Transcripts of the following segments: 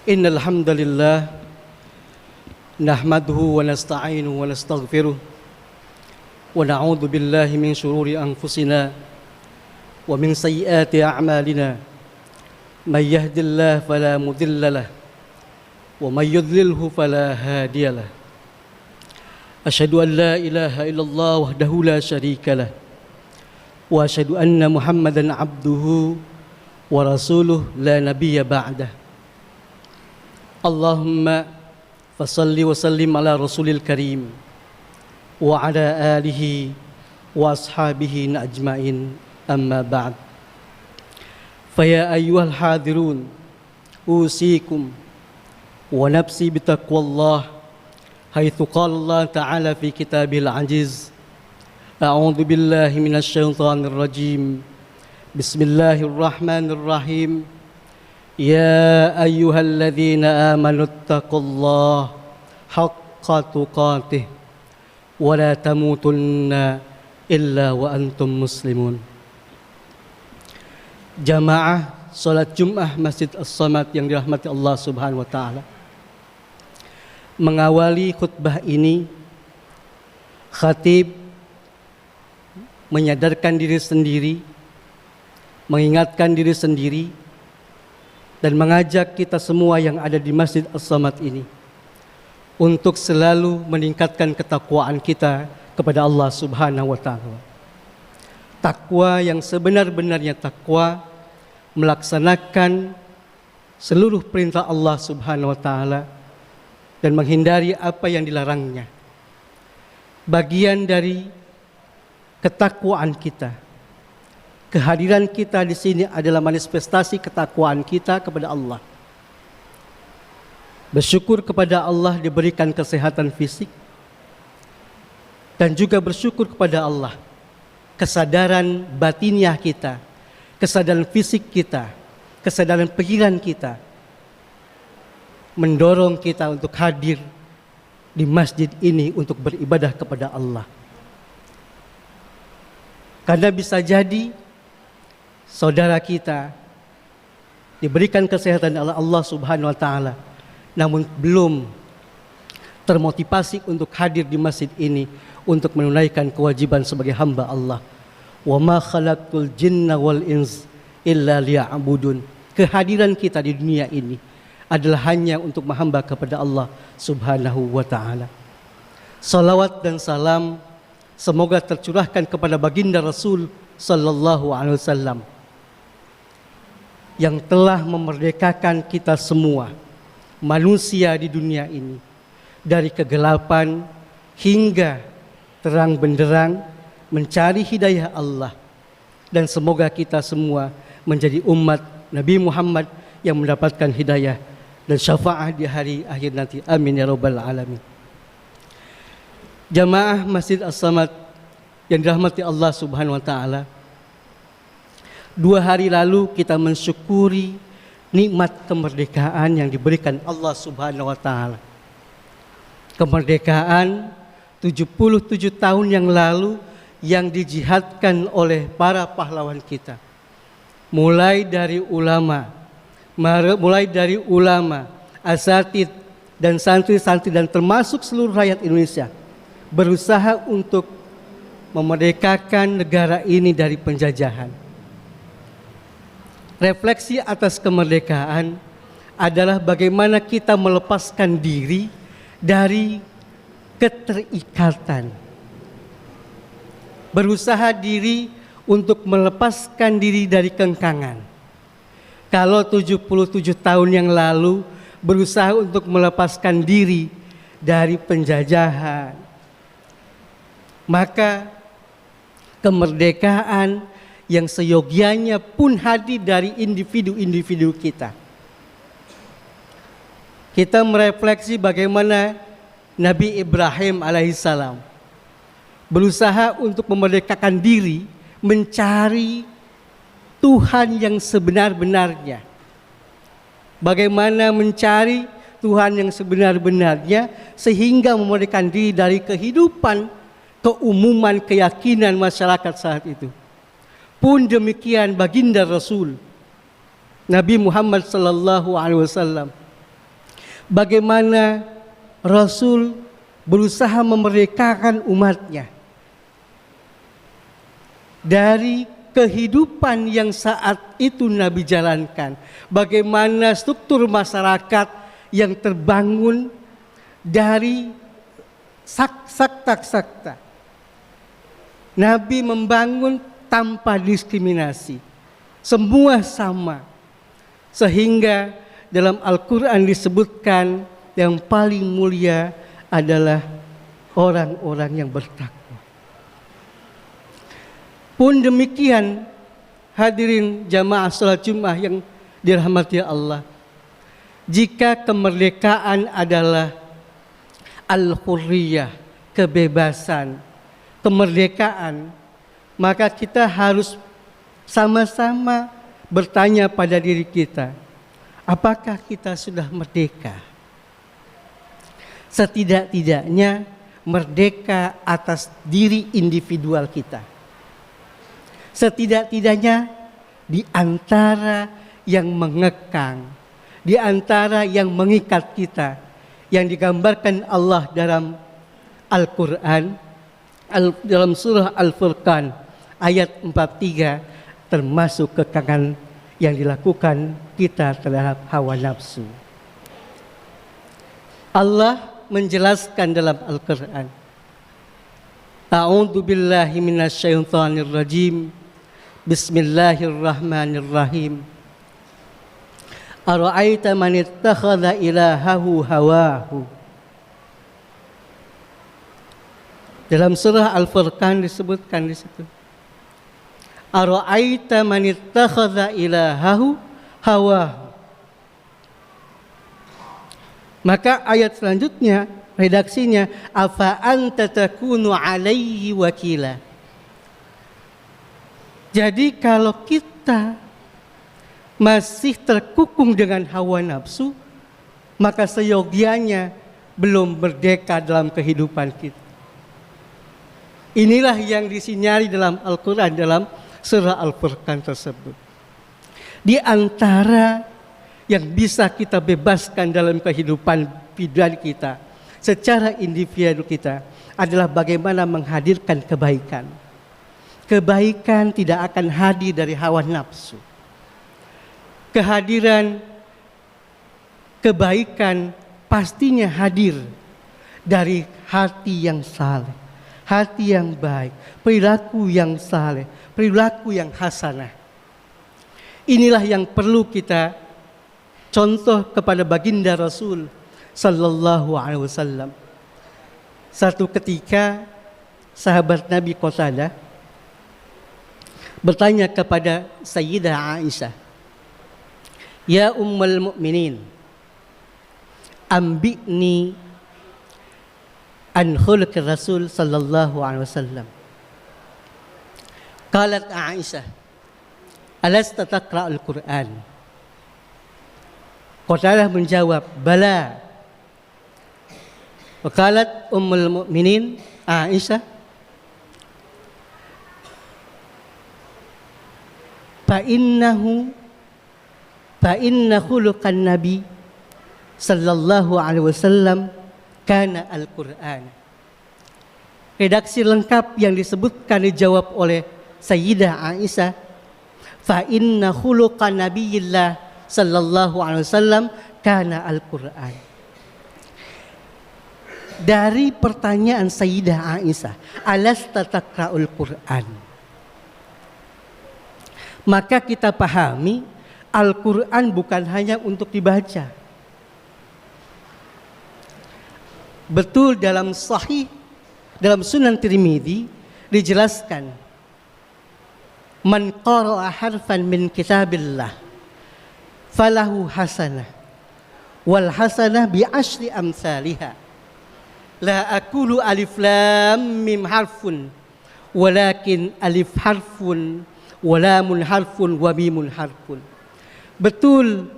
Innal hamdalillah nahmaduhu wa nasta'inuhu wa nastaghfiruh wa na'udzu billahi min shururi anfusina wa min sayyiati a'malina may yahdihillahu fala mudilla lahu wa may yudlilhu fala hadiya lahu. Asyhadu an la ilaha illallah wahdahu la syarika lah wa asyhadu anna Muhammadan abduhu wa rasuluh la nabiyya ba'dah. Allahumma fasalli wa sallim ala rasulil karim wa ala alihi wa ashabihi ajma'in, amma ba'd. Faya ayyuhal hadirun usikum wa nafsi bitaqwallah haitsu qala Allah ta'ala fi kitabil aziz. A'udzu billahi minasy syaithanir rajim. Bismillahirrahmanirrahim. Ya ayyuhalladzina amanu taqullaha haqqa tuqatih wa la tamutunna illa wa antum muslimun. Jamaah salat Jumat Masjid As-Samad yang dirahmati Allah Subhanahu wa taala. Mengawali khutbah ini, khatib menyadarkan diri sendiri, mengingatkan diri sendiri, dan mengajak kita semua yang ada di Masjid As-Samad ini untuk selalu meningkatkan ketakwaan kita kepada Allah Subhanahu wa taala. Takwa yang sebenar-benarnya takwa, melaksanakan seluruh perintah Allah Subhanahu wa taala dan menghindari apa yang dilarangnya. Bagian dari ketakwaan kita, kehadiran kita di sini adalah manifestasi ketakwaan kita kepada Allah. Bersyukur kepada Allah diberikan kesehatan fisik, dan juga bersyukur kepada Allah kesadaran batiniah kita, kesadaran fisik kita, kesadaran pikiran kita mendorong kita untuk hadir di masjid ini untuk beribadah kepada Allah. Karena bisa jadi saudara kita diberikan kesehatan oleh Allah Subhanahu wa taala, namun belum termotivasi untuk hadir di masjid ini untuk menunaikan kewajiban sebagai hamba Allah. Wa ma khalaqtul jinna wal ins illa liya'budun. Kehadiran kita di dunia ini adalah hanya untuk menghamba kepada Allah Subhanahu wa taala. Salawat dan salam semoga tercurahkan kepada baginda Rasul sallallahu alaihi wasallam yang telah memerdekakan kita semua manusia di dunia ini dari kegelapan hingga terang benderang mencari hidayah Allah, dan semoga kita semua menjadi umat Nabi Muhammad yang mendapatkan hidayah dan syafaat di hari akhir nanti. Amin ya rabbal alamin. Jamaah Masjid As-Samad yang dirahmati Allah Subhanahu wa taala, 2 hari lalu kita mensyukuri nikmat kemerdekaan yang diberikan Allah Subhanahu wa taala. Kemerdekaan 77 tahun yang lalu yang dijihadkan oleh para pahlawan kita. Mulai dari ulama, asatid dan santri-santri dan termasuk seluruh rakyat Indonesia berusaha untuk memerdekakan negara ini dari penjajahan. Refleksi atas kemerdekaan adalah bagaimana kita melepaskan diri dari keterikatan. Berusaha diri untuk melepaskan diri dari kengkangan. Kalau 77 tahun yang lalu berusaha untuk melepaskan diri dari penjajahan, maka kemerdekaan yang seyogianya pun hadir dari individu-individu kita. Kita merefleksi bagaimana Nabi Ibrahim alaihissalam berusaha untuk memerdekakan diri, mencari Tuhan yang sebenar-benarnya. Bagaimana mencari Tuhan yang sebenar-benarnya sehingga memerdekakan diri dari kehidupan, keumuman, keyakinan masyarakat saat itu. Pun demikian baginda Rasul Nabi Muhammad sallallahu alaihi wasallam bagaimana Rasul berusaha memerdekakan umatnya dari kehidupan yang saat itu Nabi jalankan. Bagaimana struktur masyarakat yang terbangun dari sakta. Nabi membangun tanpa diskriminasi. Semua sama. Sehingga dalam Al-Quran disebutkan yang paling mulia adalah orang-orang yang bertakwa. Pun demikian, hadirin jamaah salat Jumat yang dirahmati Allah. Jika kemerdekaan adalah al-hurriyah, kebebasan, kemerdekaan, maka kita harus sama-sama bertanya pada diri kita, apakah kita sudah merdeka? Setidak-tidaknya merdeka atas diri individual kita. Setidak-tidaknya di antara yang mengekang, di antara yang mengikat kita, yang digambarkan Allah dalam Al-Quran, dalam surah Al-Furqan ayat 43, termasuk kekangan yang dilakukan kita terhadap hawa nafsu. Allah menjelaskan dalam Al-Quran, A'udzu billahi minasyaitonir rajim. Bismillahirrahmanirrahim. Ara'aita man ittakhadha ilahahu hawahu. Dalam surah Al-Furqan disebutkan di situ. Ara'aita man ittakhadha ilahahu hawahu. Maka ayat selanjutnya redaksinya, afa anta takunu alaihi wakila. Jadi kalau kita masih terkukung dengan hawa nafsu, maka seyogianya belum merdeka dalam kehidupan kita. Inilah yang disinari dalam Al-Quran, dalam surah Al-Furqan tersebut. Di antara yang bisa kita bebaskan dalam kehidupan pribadi kita, secara individu kita, adalah bagaimana menghadirkan kebaikan. Kebaikan tidak akan hadir dari hawa nafsu. Kehadiran kebaikan pastinya hadir dari hati yang saleh, hati yang baik, perilaku yang saleh, perilaku yang hasanah. Inilah yang perlu kita contoh kepada baginda Rasul sallallahu alaihi wasallam. Satu ketika sahabat Nabi Qatadah bertanya kepada Sayyidah Aisyah, "Ya Ummul Mukminin, ambi'ni an khuluq Rasul sallallahu alaihi wasallam." Qalat Aisyah, "Alasta taqra'ul Qur'an?" Qatadah menjawab, "Bala." Qalat Ummul Mukminin Aisyah, Fa'inna khuluqan Nabi sallallahu alaihi wasallam kana Al-Quran. Redaksi lengkap yang disebutkan dijawab oleh Sayyidah Aisyah, fa'inna khuluqan Nabiyillah sallallahu alaihi wasallam kana Al-Quran. Dari pertanyaan Sayyidah Aisyah, alasta taqra'ul Quran? Maka kita pahami Al-Quran bukan hanya untuk dibaca. Betul dalam sahih, dalam Sunan Tirmidzi dijelaskan, man qara'a harfan min kitabillah falahu hasanah wal hasanah bi asyri amsalihha. La aqulu alif lam mim harfun walakin alif harfun walamun harfun wa mimun harfun. Betul,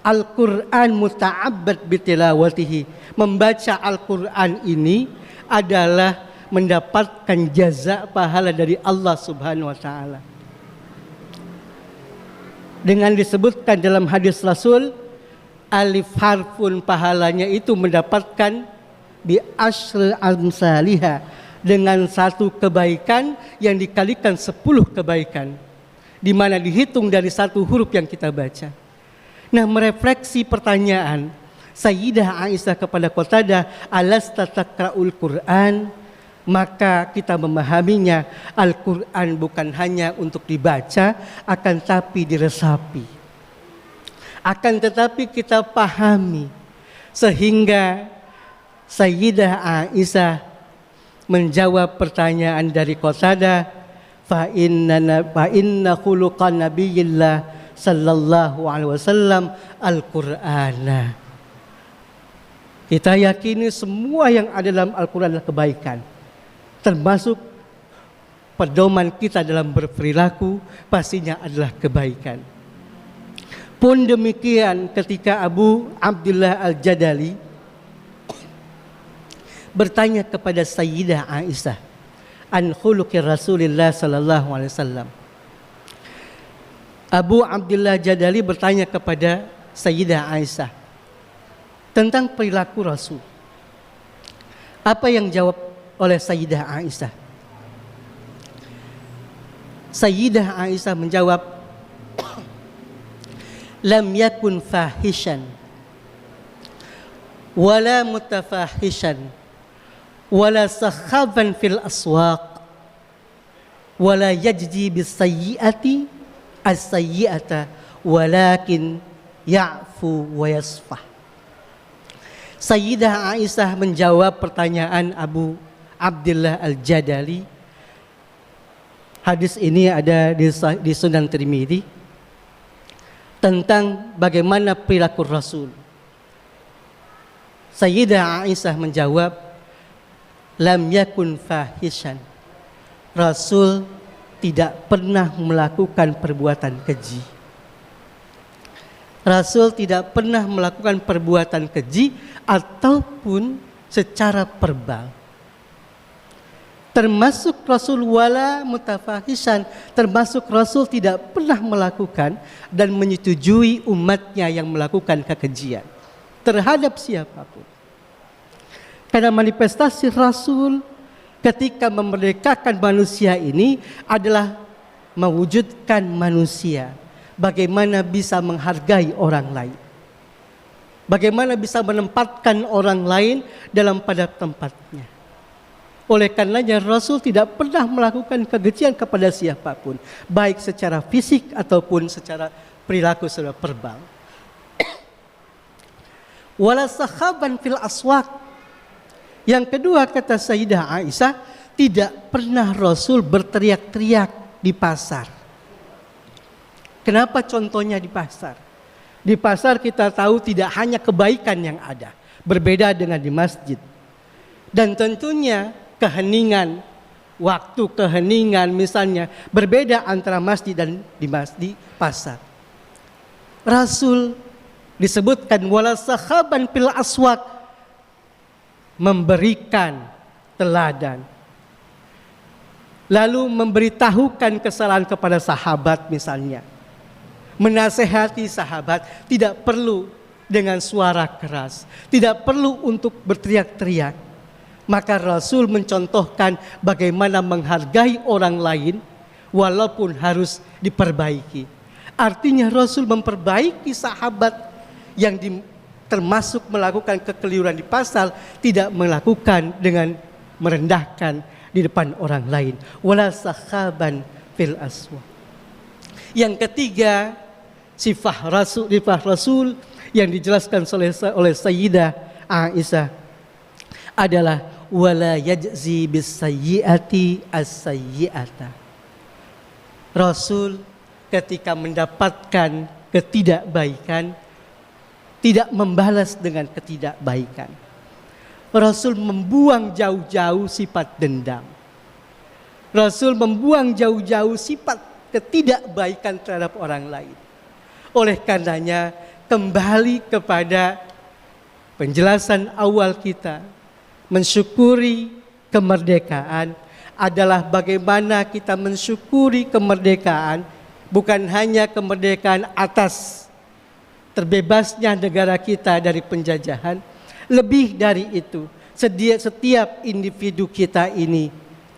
Al-Quran muta'abbad bitilawatihi. Membaca Al-Quran ini adalah mendapatkan jaza pahala dari Allah Subhanahu wa ta'ala. Dengan disebutkan dalam hadis Rasul, alif harfun pahalanya itu mendapatkan bi asyri amsalihha, dengan satu kebaikan yang dikalikan 10 kebaikan, di mana dihitung dari satu huruf yang kita baca. Nah, merefleksi pertanyaan Sayyidah Aisyah kepada Qatadah, alasta taqra'ul Qur'an, maka kita memahaminya Al-Quran bukan hanya untuk dibaca, akan tapi diresapi, akan tetapi kita pahami, sehingga Sayyidah Aisyah menjawab pertanyaan dari Qatadah, fa inna khuluqan nabiyillah sallallahu alaihi wasallam Al-Qur'ana. Kita yakini semua yang ada dalam Al-Quran adalah kebaikan, termasuk pedoman kita dalam berperilaku pastinya adalah kebaikan. Pun demikian ketika Abu Abdullah Al-Jadali bertanya kepada Sayyidah Aisyah an khuluqi Rasulillah sallallahu alaihi wasallam. Abu Abdullah Jadali bertanya kepada Sayyidah Aisyah tentang perilaku Rasul. Apa yang jawab oleh Sayyidah Aisyah? Sayyidah Aisyah menjawab, lam yakun fahishan wala mutafahishan wala sakhaban fil aswaq wala yajdi bis sayyiati as-sayyiata walakin ya'fu wa yasfah. Sayyidah Aisyah menjawab pertanyaan Abu Abdullah Al-Jadali. Hadis ini ada di Sunan Tirmidzi tentang bagaimana perilaku Rasul. Sayyidah Aisyah menjawab, lam yakun fahishan. Rasul tidak pernah melakukan perbuatan keji. Rasul tidak pernah melakukan perbuatan keji ataupun secara verbal. Termasuk Rasul wala mutafahishan, termasuk Rasul tidak pernah melakukan dan menyetujui umatnya yang melakukan kekejian terhadap siapapun. Karena manifestasi Rasul ketika memerdekakan manusia ini adalah mewujudkan manusia bagaimana bisa menghargai orang lain, bagaimana bisa menempatkan orang lain dalam pada tempatnya. Oleh karenanya Rasul tidak pernah melakukan kekejian kepada siapapun, baik secara fisik ataupun secara perilaku secara verbal. Wala sakhaban fil aswaq. Yang kedua, kata Sayyidah Aisyah, tidak pernah Rasul berteriak-teriak di pasar. Kenapa contohnya di pasar? Di pasar kita tahu tidak hanya kebaikan yang ada, berbeda dengan di masjid. Dan tentunya keheningan, waktu keheningan misalnya berbeda antara masjid dan di pasar. Rasul disebutkan wala sakhaban fil aswaq, memberikan teladan, lalu memberitahukan kesalahan kepada sahabat misalnya, menasehati sahabat, tidak perlu dengan suara keras, tidak perlu untuk berteriak-teriak. Maka Rasul mencontohkan bagaimana menghargai orang lain walaupun harus diperbaiki. Artinya Rasul memperbaiki sahabat yang termasuk melakukan kekeliruan di pasar, tidak melakukan dengan merendahkan di depan orang lain. Wala sakhaban fil aswaq. Yang ketiga, sifat Rasul yang dijelaskan oleh Sayyidah Aisyah adalah wala yajzi bis sayyiati as-sayyiata. Rasul ketika mendapatkan ketidakbaikan tidak membalas dengan ketidakbaikan. Rasul membuang jauh-jauh sifat dendam. Rasul membuang jauh-jauh sifat ketidakbaikan terhadap orang lain. Oleh karenanya kembali kepada penjelasan awal kita, mensyukuri kemerdekaan adalah bagaimana kita mensyukuri kemerdekaan, bukan hanya kemerdekaan atas terbebasnya negara kita dari penjajahan. Lebih dari itu, setiap individu kita ini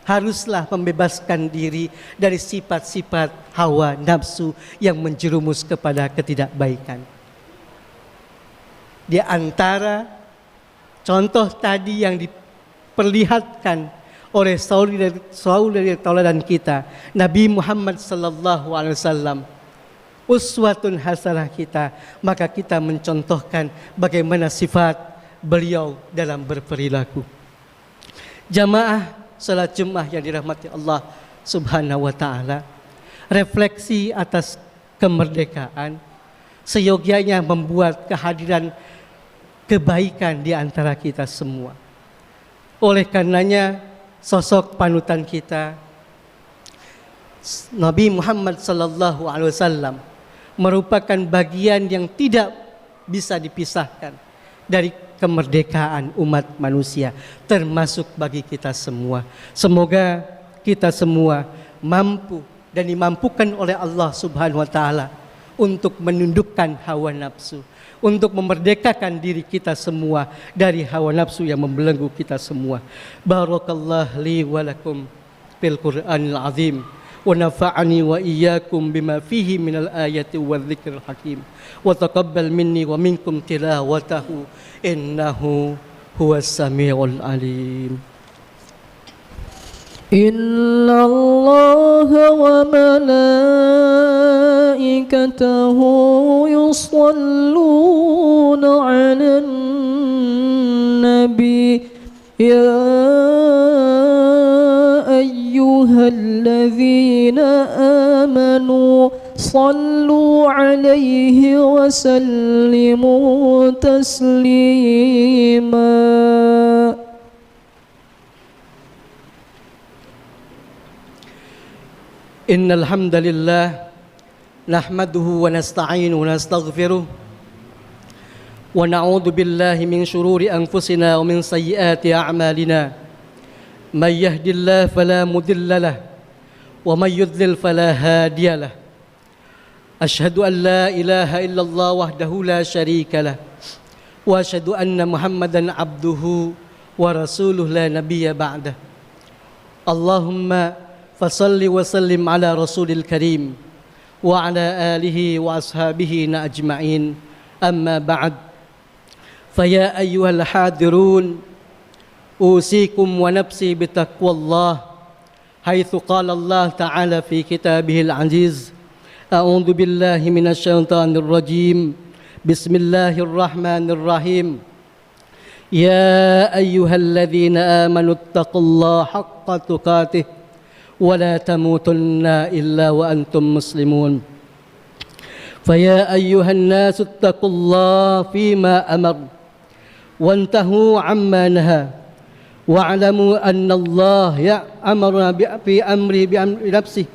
haruslah membebaskan diri dari sifat-sifat hawa nafsu yang menjerumus kepada ketidakbaikan. Di antara contoh tadi yang diperlihatkan oleh saudari tauladan kita, Nabi Muhammad sallallahu alaihi wasallam, uswatun hasanah kita, maka kita mencontohkan bagaimana sifat beliau dalam berperilaku. Jamaah salat Jumat yang dirahmati Allah Subhanahu wa taala, refleksi atas kemerdekaan seyogyanya membuat kehadiran kebaikan di antara kita semua. Oleh karenanya sosok panutan kita Nabi Muhammad sallallahu alaihi wasallam merupakan bagian yang tidak bisa dipisahkan dari kemerdekaan umat manusia, termasuk bagi kita semua. Semoga kita semua mampu dan dimampukan oleh Allah Subhanahu wa taala untuk menundukkan hawa nafsu, untuk memerdekakan diri kita semua dari hawa nafsu yang membelenggu kita semua. Barakallahu li wa lakum fil Qur'anil azim, wa nafa'ani wa iyyakum bima fihi minal ayati wadh-dhikril hakim, wa taqabbal minni wa minkum tilawatahu innahu huwas samiul alim. Inna Allah wa malaikatahu yusalluna 'alan nabi ya ayyuhalladzina amanu sallu 'alaihi wa sallimu taslima. Innal hamdalillah nahmaduhu wa nasta'inuhu wa nastaghfiruh wa na'udzu billahi min shururi anfusina wa min sayyiati a'malina. May yahdihillahu fala mudilla lahu wa may yudlil fala hadiya lahu. Asyhadu an la ilaha illallah wahdahu la syarika lahu wa asyhadu anna Muhammadan abduhu wa rasuluhu la nabiyya ba'dah. Allahumma fasalli wa sallim ala rasulil karim wa ala alihi wa ashabihi ajma'in. Amma ba'd. Faya ayyuhal hadirun, usikum wa nafsi bitaqwallah, haitsu qala Allah ta'ala fi kitabihil aziz. A'udzu billahi minasy syaithanir rajim. Bismillahirrahmanirrahim. Ya ayyuhalladzina amanu taqullaha haqqa tuqatih wa la tamutunna illa wa antum muslimun. Faya ayyuhan nasu taqullaha fima amar wantahu amma naha wa'lamu anna Allah ya'muru bi amri nafsihi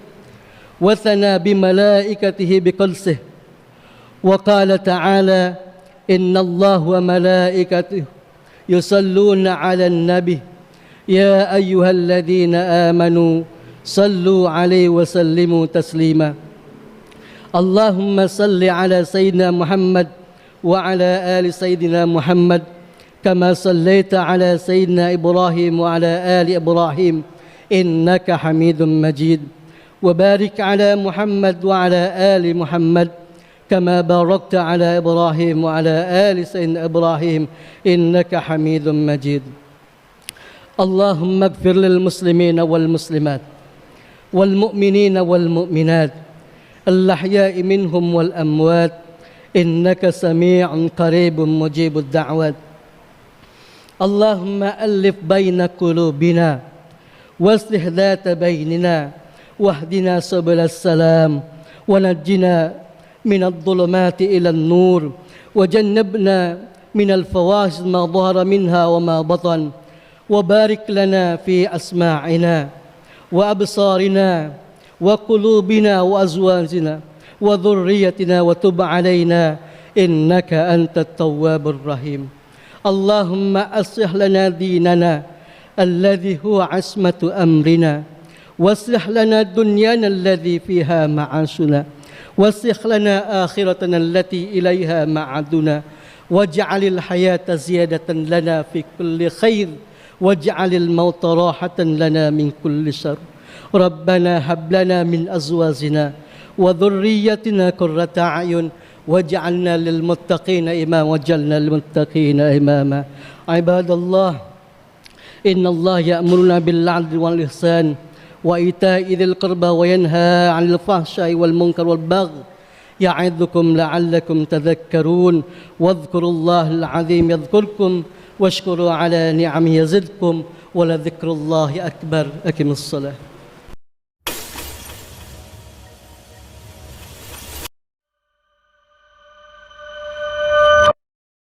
wa thana bi malaikatihi bi qadsihi wa qala ta'ala inna Allah wa malaikatahu yusalluna 'alan nabi ya ayyuhalladzina amanu sallu 'alaihi wa sallimu taslima. Allahumma salli 'ala sayyidina Muhammad wa 'ala ali sayyidina Muhammad kama sallaita 'ala sayyidina Ibrahim wa 'ala ali Ibrahim innaka Hamidum Majid. Wa barik 'ala Muhammad wa 'ala ali Muhammad kama barakta 'ala Ibrahim wa 'ala ali sayyidina Ibrahim innaka Hamidum Majid. Allahumma ighfir lil muslimina wal muslimat wal mu'minina wal mu'minat al-ahya'i minhum wal amwat innaka sami'un qaribun mujibud da'wat. Allahumma alif baina qulubina waslih dhata bainina wahdina subulas salam wa najjina minadh dhulumati ilan nur wa jannibna minal fawahish ma dhahara minha wa ma batan wa barik lana fi asma'ina wa absarina wa qulubina wa azwajina wa dhurriyyatina wa tub alaina innaka antat tawwabur rahim. Allahumma aslih lana dinana alladhi huwa asmatu amrina waslih lana dunyana alladhi fiha ma'ashuna واسخ لنا آخرتنا التي إليها معادنا واجعل الحياة زيادة لنا في كل خير واجعل الموت راحة لنا من كل شر ربنا هب لنا من أزواجنا وذريتنا قرة أعين واجعلنا للمتقين إماما واجعلنا للمتقين إماما عباد الله إن الله يأمرنا بالعدل والإحسان وإيتاء ذي القربى وينهى عن الفحشاء والمنكر والبغي يعظكم لعلكم تذكرون واذكروا الله العظيم يذكركم واشكروا على نعمه يزدكم ولذكر الله أكبر أقم الصلاة